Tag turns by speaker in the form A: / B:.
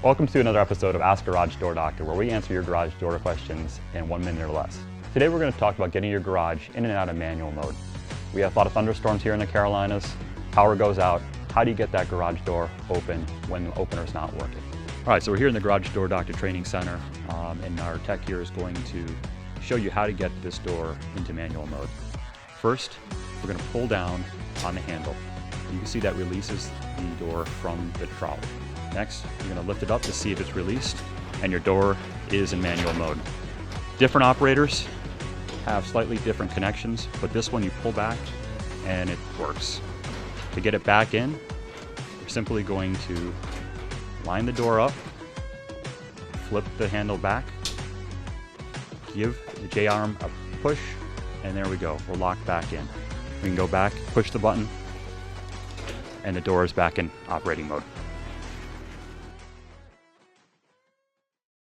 A: Welcome to another episode of Ask Garage Door Doctor, where we answer your garage door questions in 1 minute or less. Today we're going to talk about getting your garage in and out of manual mode. We have a lot of thunderstorms here in the Carolinas. Power goes out. How do you get that garage door open when the opener's not working? All right, so we're here in the Garage Door Doctor Training Center, and our tech here is going to show you how to get this door into manual mode. First, we're going to pull down on the handle. You can see that releases the door from the trolley. Next, you're going to lift it up to see if it's released, and your door is in manual mode. Different operators have slightly different connections, but this one you pull back and it works. To get it back in, you're simply going to line the door up, flip the handle back, give the J-arm a push, and there we go. We're locked back in. We can go back, push the button, and the door is back in operating mode.